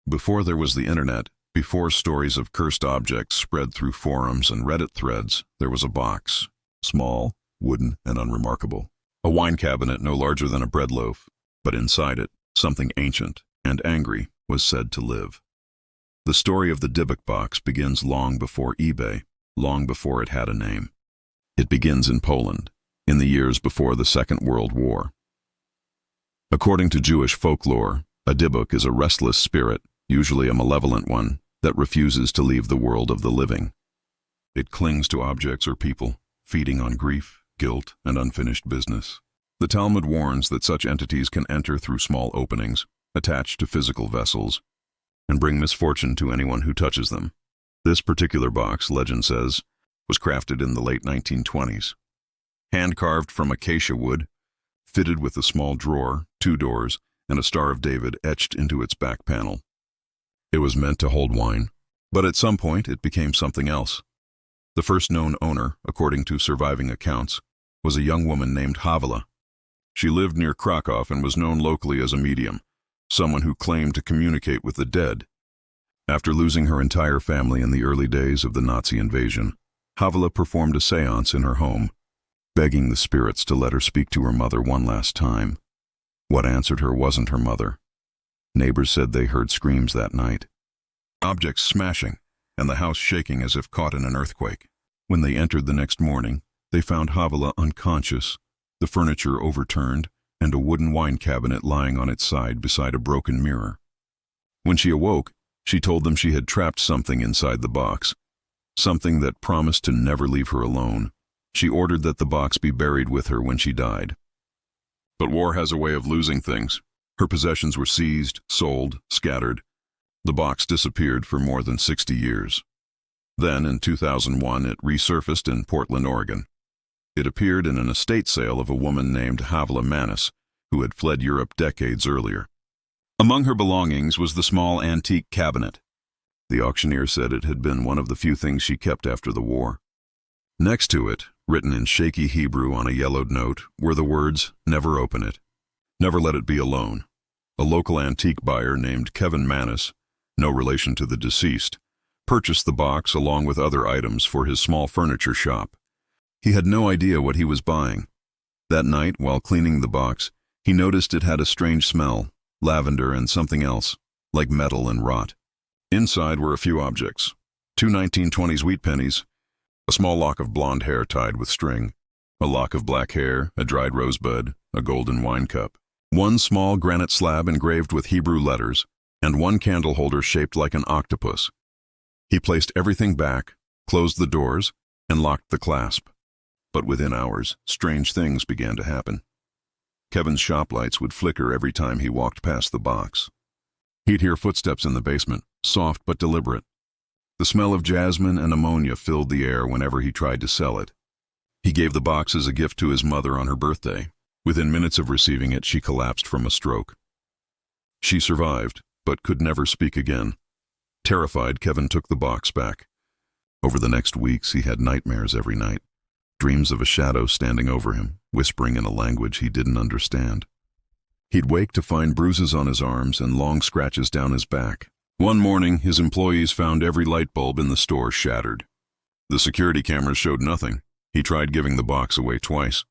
Before there was the internet, before stories of cursed objects spread through forums and Reddit threads, there was a box. Small, wooden, and unremarkable. A wine cabinet no larger than a bread loaf, but inside it, something ancient and angry was said to live. The story of the Dybbuk Box begins long before eBay, long before it had a name. It begins in Poland, in the years before the Second World War. According to Jewish folklore, a dybbuk is a restless spirit, usually a malevolent one, that refuses to leave the world of the living. It clings to objects or people, feeding on grief, guilt, and unfinished business. The Talmud warns that such entities can enter through small openings, attached to physical vessels, and bring misfortune to anyone who touches them. This particular box, legend says, was crafted in the late 1920s. Hand-carved from acacia wood, fitted with a small drawer, 2 doors, and a Star of David etched into its back panel. It was meant to hold wine, but at some point it became something else. The first known owner, according to surviving accounts, was a young woman named Havila. She lived near Krakow and was known locally as a medium, someone who claimed to communicate with the dead. After losing her entire family in the early days of the Nazi invasion, Havila performed a séance in her home, begging the spirits to let her speak to her mother one last time. What answered her wasn't her mother. Neighbors said they heard screams that night, objects smashing, and the house shaking as if caught in an earthquake. When they entered the next morning, they found Havila unconscious, the furniture overturned, and a wooden wine cabinet lying on its side beside a broken mirror. When she awoke, she told them she had trapped something inside the box, something that promised to never leave her alone. She ordered that the box be buried with her when she died. But war has a way of losing things. Her possessions were seized, sold, scattered. The box disappeared for more than 60 years. Then, in 2001, it resurfaced in Portland, Oregon. It appeared in an estate sale of a woman named Kevin Mannis, who had fled Europe decades earlier. Among her belongings was the small antique cabinet. The auctioneer said it had been one of the few things she kept after the war. Next to it, written in shaky Hebrew on a yellowed note, were the words, "Never open it. Never let it be alone." A local antique buyer named Kevin Mannis, no relation to the deceased, purchased the box along with other items for his small furniture shop. He had no idea what he was buying. That night, while cleaning the box, he noticed it had a strange smell, lavender and something else, like metal and rot. Inside were a few objects: 2 1920s wheat pennies, a small lock of blonde hair tied with string, a lock of black hair, a dried rosebud, a golden wine cup, one small granite slab engraved with Hebrew letters, and one candle holder shaped like an octopus. He placed everything back, closed the doors, and locked the clasp. But within hours, strange things began to happen. Kevin's shop lights would flicker every time he walked past the box. He'd hear footsteps in the basement, soft but deliberate. The smell of jasmine and ammonia filled the air whenever he tried to sell it. He gave the box as a gift to his mother on her birthday. Within minutes of receiving it, she collapsed from a stroke. She survived, but could never speak again. Terrified, Kevin took the box back. Over the next weeks, he had nightmares every night. Dreams of a shadow standing over him, whispering in a language he didn't understand. He'd wake to find bruises on his arms and long scratches down his back. One morning, his employees found every light bulb in the store shattered. The security cameras showed nothing. He tried giving the box away twice.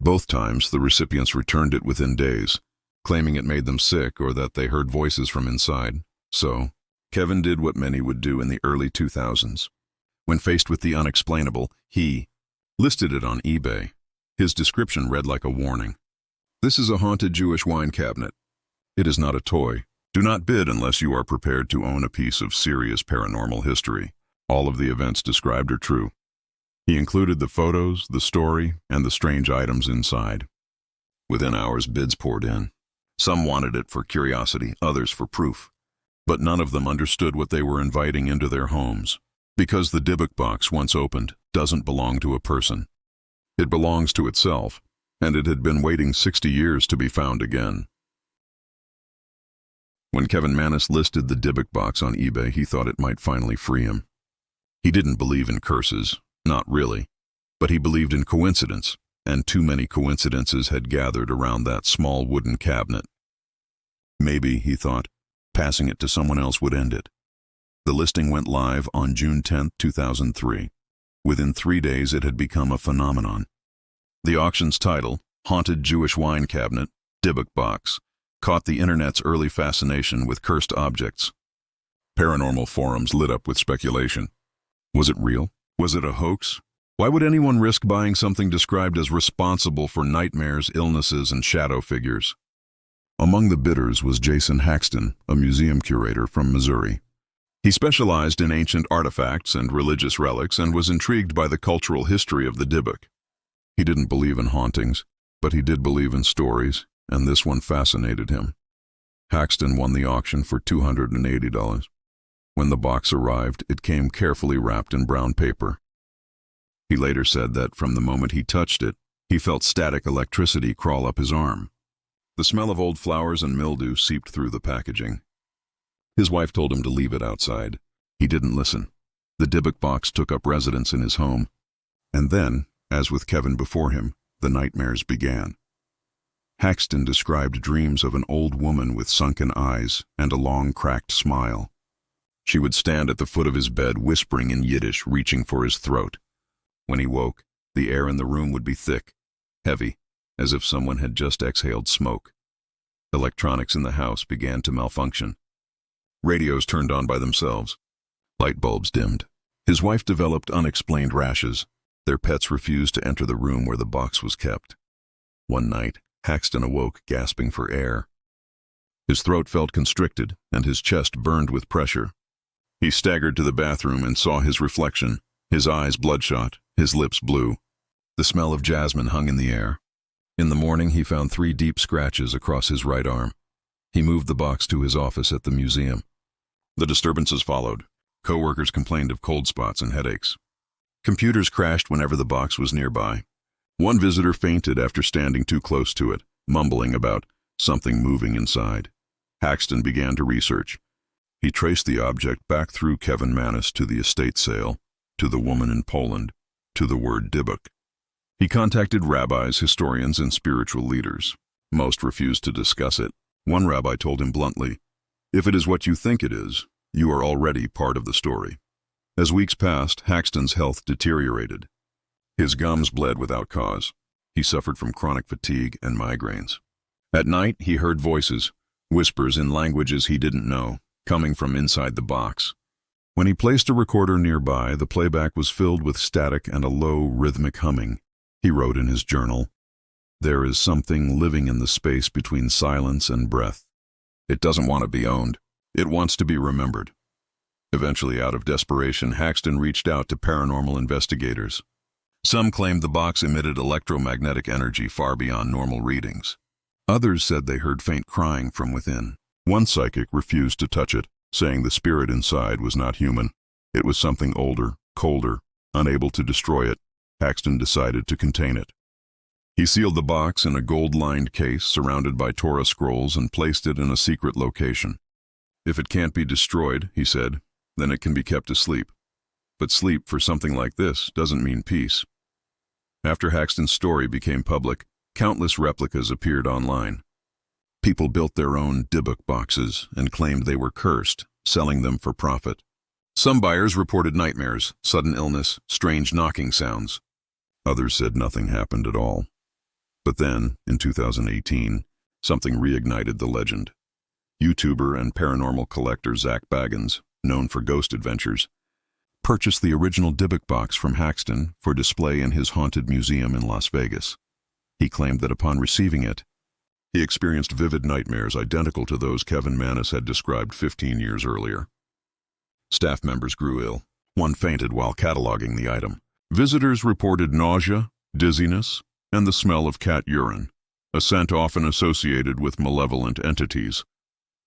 Both times, the recipients returned it within days, claiming it made them sick or that they heard voices from inside. So, Kevin did what many would do in the early 2000s. When faced with the unexplainable, he listed it on eBay. His description read like a warning. "This is a haunted Jewish wine cabinet. It is not a toy. Do not bid unless you are prepared to own a piece of serious paranormal history. All of the events described are true." He included the photos, the story, and the strange items inside. Within hours, bids poured in. Some wanted it for curiosity, others for proof. But none of them understood what they were inviting into their homes. Because the Dybbuk Box, once opened, doesn't belong to a person. It belongs to itself, and it had been waiting 60 years to be found again. When Kevin Mannis listed the Dybbuk Box on eBay, he thought it might finally free him. He didn't believe in curses, not really, but he believed in coincidence, and too many coincidences had gathered around that small wooden cabinet. Maybe, he thought, Passing it to someone else would end it. The listing went live on June 10, 2003. Within 3 days, it had become a phenomenon. The auction's title, Haunted Jewish Wine Cabinet, Dybbuk Box, caught the internet's early fascination with cursed objects. Paranormal forums lit up with speculation. Was it real? Was it a hoax? Why would anyone risk buying something described as responsible for nightmares, illnesses, and shadow figures? Among the bidders was Jason Haxton, a museum curator from Missouri. He specialized in ancient artifacts and religious relics and was intrigued by the cultural history of the Dybbuk. He didn't believe in hauntings, but he did believe in stories, and this one fascinated him. Haxton won the auction for $280. When the box arrived, it came carefully wrapped in brown paper. He later said that from the moment he touched it, he felt static electricity crawl up his arm. The smell of old flowers and mildew seeped through the packaging. His wife told him to leave it outside. He didn't listen. The Dybbuk box took up residence in his home. And then, as with Kevin before him, the nightmares began. Haxton described dreams of an old woman with sunken eyes and a long, cracked smile. She would stand at the foot of his bed, whispering in Yiddish, reaching for his throat. When he woke, the air in the room would be thick, heavy, as if someone had just exhaled smoke. Electronics in the house began to malfunction. Radios turned on by themselves. Light bulbs dimmed. His wife developed unexplained rashes. Their pets refused to enter the room where the box was kept. One night, Haxton awoke, gasping for air. His throat felt constricted, and his chest burned with pressure. He staggered to the bathroom and saw his reflection, his eyes bloodshot, his lips blue. The smell of jasmine hung in the air. In the morning, he found 3 deep scratches across his right arm. He moved the box to his office at the museum. The disturbances followed. Co-workers complained of cold spots and headaches. Computers crashed whenever the box was nearby. One visitor fainted after standing too close to it, mumbling about something moving inside. Haxton began to research. He traced the object back through Kevin Mannis to the estate sale, to the woman in Poland, to the word Dybbuk. He contacted rabbis, historians, and spiritual leaders. Most refused to discuss it. One rabbi told him bluntly, "If it is what you think it is, you are already part of the story." As weeks passed, Haxton's health deteriorated. His gums bled without cause. He suffered from chronic fatigue and migraines. At night, he heard voices, whispers in languages he didn't know, coming from inside the box. When he placed a recorder nearby, the playback was filled with static and a low, rhythmic humming. He wrote in his journal, "There is something living in the space between silence and breath. It doesn't want to be owned. It wants to be remembered." Eventually, out of desperation, Haxton reached out to paranormal investigators. Some claimed the box emitted electromagnetic energy far beyond normal readings. Others said they heard faint crying from within. One psychic refused to touch it, saying the spirit inside was not human. It was something older, colder, unable to destroy it. Haxton decided to contain it. He sealed the box in a gold-lined case surrounded by Torah scrolls and placed it in a secret location. "If it can't be destroyed," he said, "then it can be kept asleep. But sleep for something like this doesn't mean peace." After Haxton's story became public, countless replicas appeared online. People built their own Dybbuk boxes and claimed they were cursed, selling them for profit. Some buyers reported nightmares, sudden illness, strange knocking sounds. Others said nothing happened at all. But then, in 2018, something reignited the legend. YouTuber and paranormal collector Zach Bagans, known for ghost adventures, purchased the original Dybbuk box from Haxton for display in his haunted museum in Las Vegas. He claimed that upon receiving it, he experienced vivid nightmares identical to those Kevin Mannis had described 15 years earlier. Staff members grew ill. One fainted while cataloging the item. Visitors reported nausea, dizziness, and the smell of cat urine, a scent often associated with malevolent entities.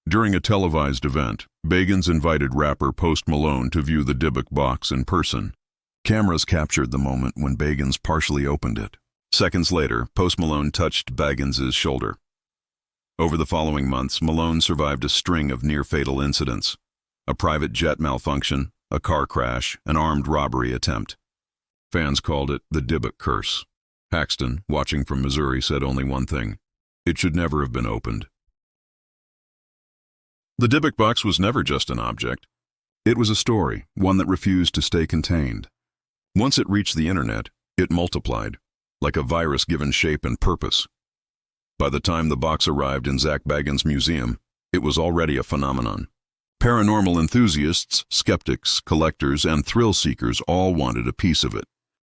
During a televised event, Bagans invited rapper Post Malone to view the Dybbuk box in person. Cameras captured the moment when Bagans partially opened it. Seconds later, Post Malone touched Bagans' shoulder. Over the following months, Malone survived a string of near-fatal incidents: a private jet malfunction, a car crash, an armed robbery attempt. Fans called it the Dybbuk curse. Haxton, watching from Missouri, said only one thing: it should never have been opened. The Dybbuk Box was never just an object. It was a story, one that refused to stay contained. Once it reached the internet, it multiplied, like a virus given shape and purpose. By the time the box arrived in Zak Bagans' museum, it was already a phenomenon. Paranormal enthusiasts, skeptics, collectors, and thrill-seekers all wanted a piece of it.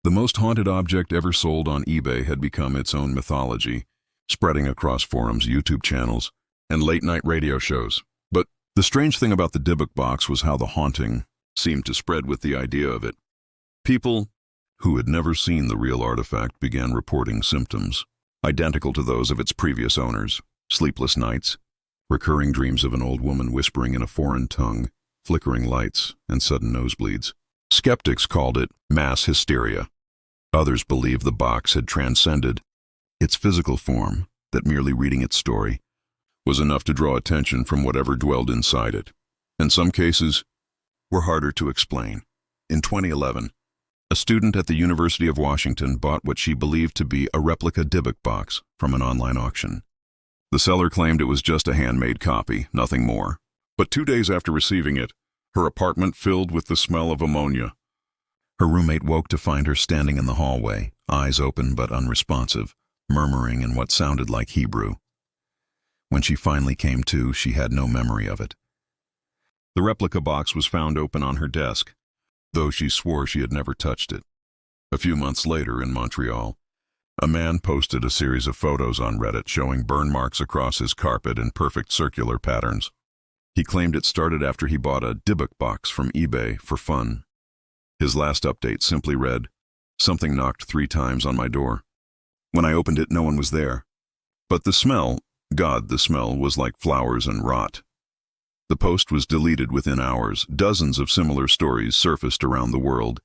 The most haunted object ever sold on eBay had become its own mythology, spreading across forums, YouTube channels, and late-night radio shows. But the strange thing about the Dybbuk Box was how the haunting seemed to spread with the idea of it. People who had never seen the real artifact began reporting symptoms, identical to those of its previous owners: sleepless nights, recurring dreams of an old woman whispering in a foreign tongue, flickering lights, and sudden nosebleeds. Skeptics called it mass hysteria. Others believed the box had transcended its physical form, that merely reading its story was enough to draw attention from whatever dwelled inside it. And some cases were harder to explain. In 2011, a student at the University of Washington bought what she believed to be a replica Dybbuk box from an online auction. The seller claimed it was just a handmade copy, nothing more. But 2 days after receiving it, her apartment filled with the smell of ammonia. Her roommate woke to find her standing in the hallway, eyes open but unresponsive, murmuring in what sounded like Hebrew. When she finally came to, she had no memory of it. The replica box was found open on her desk, though she swore she had never touched it. A few months later, in Montreal, a man posted a series of photos on Reddit showing burn marks across his carpet in perfect circular patterns. He claimed it started after he bought a Dybbuk box from eBay for fun. His last update simply read, "Something knocked 3 times on my door. When I opened it, no one was there. But the smell, the smell was like flowers and rot." The post was deleted within hours. Dozens of similar stories surfaced around the world,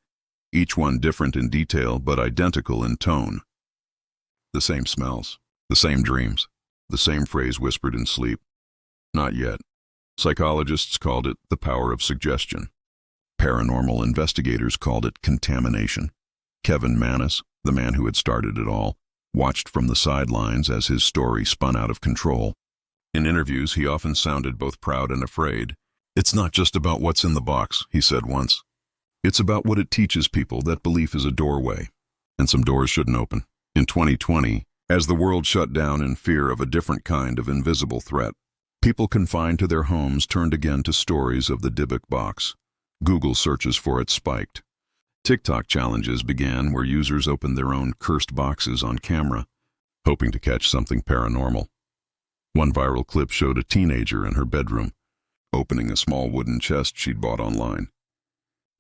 each one different in detail but identical in tone. The same smells, the same dreams, the same phrase whispered in sleep. Not yet. Psychologists called it the power of suggestion. Paranormal investigators called it contamination. Kevin Mannis, the man who had started it all, watched from the sidelines as his story spun out of control. In interviews, he often sounded both proud and afraid. "It's not just about what's in the box," he said once. "It's about what it teaches people that belief is a doorway, and some doors shouldn't open." In 2020, as the world shut down in fear of a different kind of invisible threat, people confined to their homes turned again to stories of the Dybbuk Box. Google searches for it spiked. TikTok challenges began where users opened their own cursed boxes on camera, hoping to catch something paranormal. One viral clip showed a teenager in her bedroom, opening a small wooden chest she'd bought online.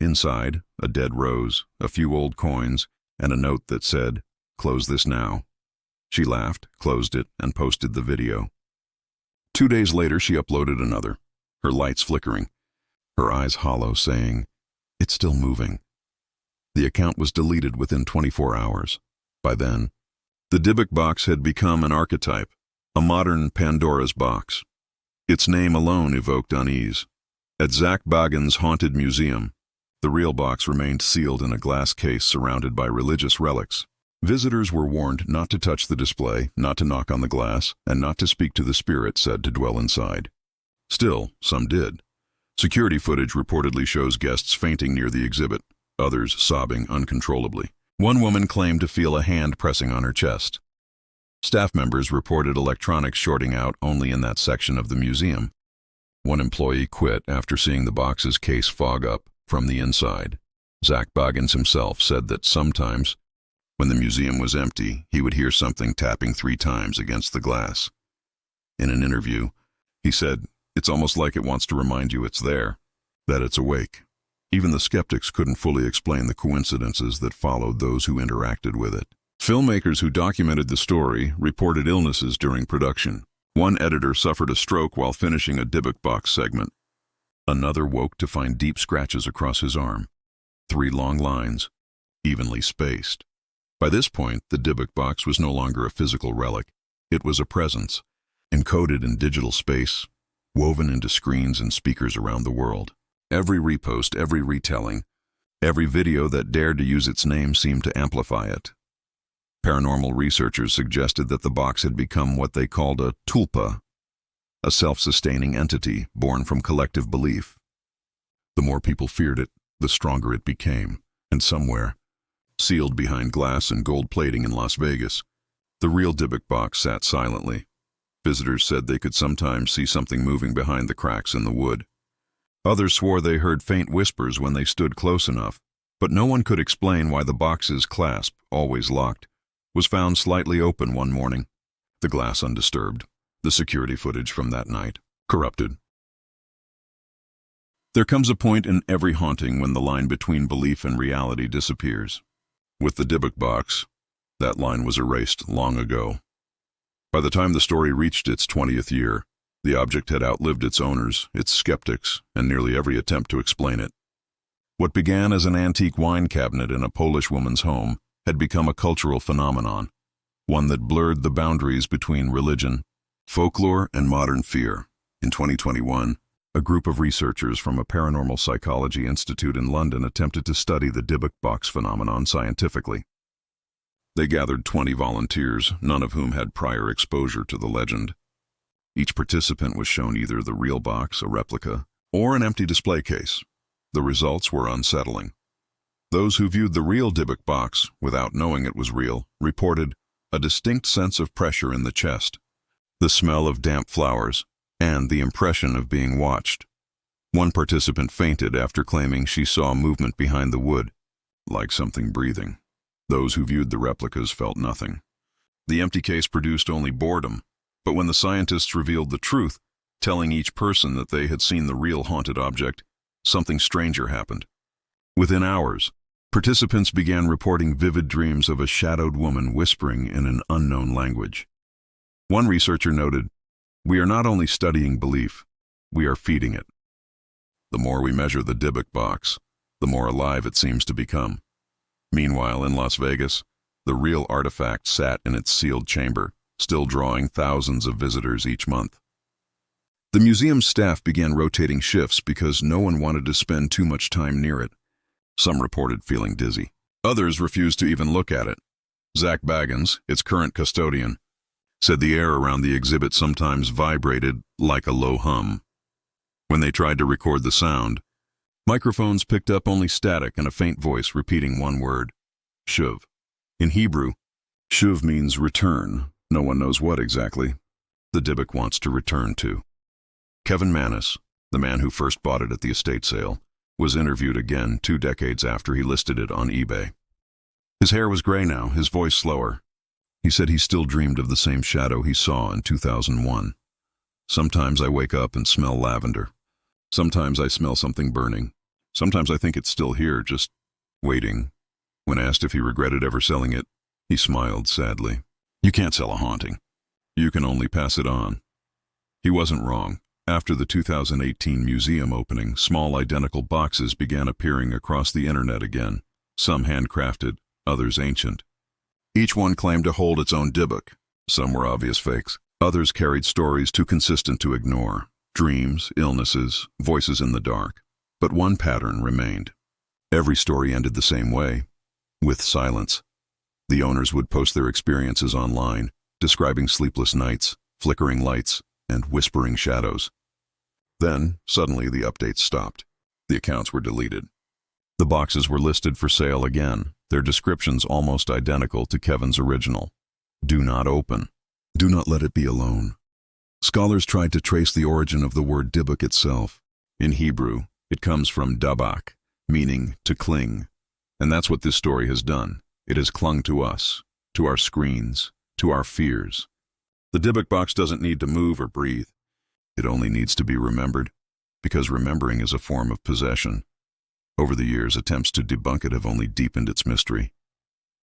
Inside, a dead rose, a few old coins, and a note that said, "Close this now." She laughed, closed it, and posted the video. 2 days later, she uploaded another, her lights flickering, her eyes hollow, saying, "It's still moving." The account was deleted within 24 hours. By then, the Dybbuk Box had become an archetype, a modern Pandora's box. Its name alone evoked unease. At Zak Bagans' haunted museum, the real box remained sealed in a glass case surrounded by religious relics. Visitors were warned not to touch the display, not to knock on the glass, and not to speak to the spirit said to dwell inside. Still, some did. Security footage reportedly shows guests fainting near the exhibit, others sobbing uncontrollably. One woman claimed to feel a hand pressing on her chest. Staff members reported electronics shorting out only in that section of the museum. One employee quit after seeing the box's case fog up from the inside. Zak Bagans himself said that sometimes, when the museum was empty, he would hear something tapping 3 times against the glass. In an interview, he said, "It's almost like it wants to remind you it's there, that it's awake." Even the skeptics couldn't fully explain the coincidences that followed those who interacted with it. Filmmakers who documented the story reported illnesses during production. One editor suffered a stroke while finishing a Dybbuk Box segment. Another woke to find deep scratches across his arm. 3 long lines, evenly spaced. By this point, the Dybbuk Box was no longer a physical relic. It was a presence, encoded in digital space, woven into screens and speakers around the world. Every repost, every retelling, every video that dared to use its name seemed to amplify it. Paranormal researchers suggested that the box had become what they called a tulpa, a self-sustaining entity born from collective belief. The more people feared it, the stronger it became, and somewhere, sealed behind glass and gold plating in Las Vegas, the real Dybbuk Box sat silently. Visitors said they could sometimes see something moving behind the cracks in the wood. Others swore they heard faint whispers when they stood close enough, but no one could explain why the box's clasp, always locked, was found slightly open one morning, the glass undisturbed, the security footage from that night corrupted. There comes a point in every haunting when the line between belief and reality disappears. With the Dybbuk Box, that line was erased long ago. By the time the story reached its 20th year, the object had outlived its owners, its skeptics, and nearly every attempt to explain it. What began as an antique wine cabinet in a Polish woman's home had become a cultural phenomenon, one that blurred the boundaries between religion, folklore, and modern fear. In 2021, a group of researchers from a paranormal psychology institute in London attempted to study the Dybbuk Box phenomenon scientifically. They gathered 20 volunteers, none of whom had prior exposure to the legend. Each participant was shown either the real box, a replica, or an empty display case. The results were unsettling. Those who viewed the real Dybbuk Box, without knowing it was real, reported a distinct sense of pressure in the chest, the smell of damp flowers, and the impression of being watched. One participant fainted after claiming she saw movement behind the wood, like something breathing. Those who viewed the replicas felt nothing. The empty case produced only boredom, but when the scientists revealed the truth, telling each person that they had seen the real haunted object, something stranger happened. Within hours, participants began reporting vivid dreams of a shadowed woman whispering in an unknown language. One researcher noted, "We are not only studying belief, we are feeding it." The more we measure the Dybbuk Box, the more alive it seems to become. Meanwhile, in Las Vegas, the real artifact sat in its sealed chamber, still drawing thousands of visitors each month. The museum's staff began rotating shifts because no one wanted to spend too much time near it. Some reported feeling dizzy. Others refused to even look at it. Zach Baggins, its current custodian, said the air around the exhibit sometimes vibrated like a low hum. When they tried to record the sound, microphones picked up only static and a faint voice repeating one word, shuv. In Hebrew, shuv means return. No one knows what exactly the Dybbuk wants to return to. Kevin Mannis, the man who first bought it at the estate sale, was interviewed again 2 decades after he listed it on eBay. His hair was gray now, his voice slower. He said he still dreamed of the same shadow he saw in 2001. "Sometimes I wake up and smell lavender. Sometimes I smell something burning. Sometimes I think it's still here, just waiting." When asked if he regretted ever selling it, he smiled sadly. "You can't sell a haunting. You can only pass it on." He wasn't wrong. After the 2018 museum opening, small identical boxes began appearing across the internet again, some handcrafted, others ancient. Each one claimed to hold its own Dybbuk. Some were obvious fakes. Others carried stories too consistent to ignore. Dreams, illnesses, voices in the dark. But one pattern remained. Every story ended the same way, with silence. The owners would post their experiences online, describing sleepless nights, flickering lights, and whispering shadows. Then, suddenly, the updates stopped. The accounts were deleted. The boxes were listed for sale again, their descriptions almost identical to Kevin's original. "Do not open. Do not let it be alone." Scholars tried to trace the origin of the word Dybbuk itself. In Hebrew, it comes from Dybbuk, meaning to cling. And that's what this story has done. It has clung to us, to our screens, to our fears. The Dybbuk Box doesn't need to move or breathe. It only needs to be remembered, because remembering is a form of possession. Over the years, attempts to debunk it have only deepened its mystery.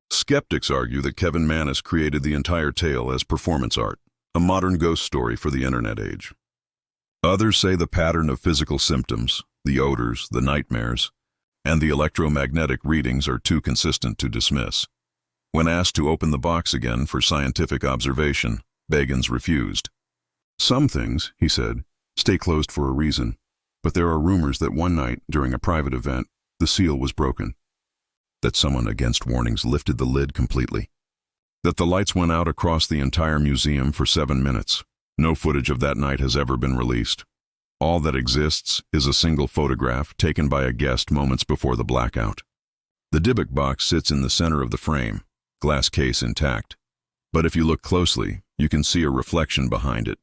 Skeptics argue that Kevin Mannis created the entire tale as performance art, a modern ghost story for the internet age. Others say the pattern of physical symptoms, the odors, the nightmares, and the electromagnetic readings are too consistent to dismiss. When asked to open the box again for scientific observation, Baggins refused. "Some things," he said, "stay closed for a reason, but there are rumors that one night, during a private event, the seal was broken. That someone, against warnings, lifted the lid completely. That the lights went out across the entire museum for 7 minutes. No footage of that night has ever been released. All that exists is a single photograph taken by a guest moments before the blackout. The Dybbuk box sits in the center of the frame, glass case intact. But if you look closely, you can see a reflection behind it.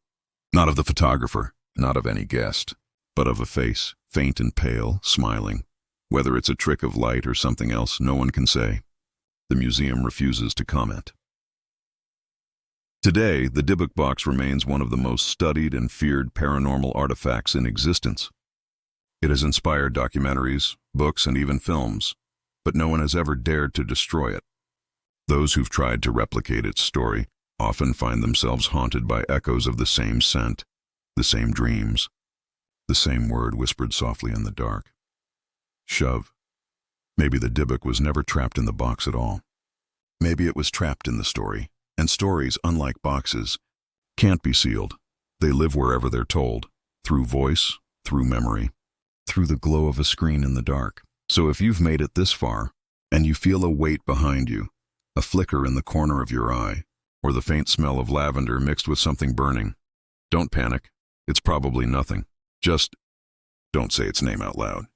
Not of the photographer, not of any guest, but of a face, faint and pale, smiling. Whether it's a trick of light or something else, no one can say. The museum refuses to comment. Today, the Dybbuk box remains one of the most studied and feared paranormal artifacts in existence. It has inspired documentaries, books, and even films, but no one has ever dared to destroy it. Those who've tried to replicate its story often find themselves haunted by echoes of the same scent, the same dreams, the same word whispered softly in the dark. Shove. Maybe the Dybbuk was never trapped in the box at all. Maybe it was trapped in the story. And stories, unlike boxes, can't be sealed. They live wherever they're told, through voice, through memory, through the glow of a screen in the dark. So if you've made it this far, and you feel a weight behind you, a flicker in the corner of your eye, or the faint smell of lavender mixed with something burning, don't panic. It's probably nothing. Just don't say its name out loud.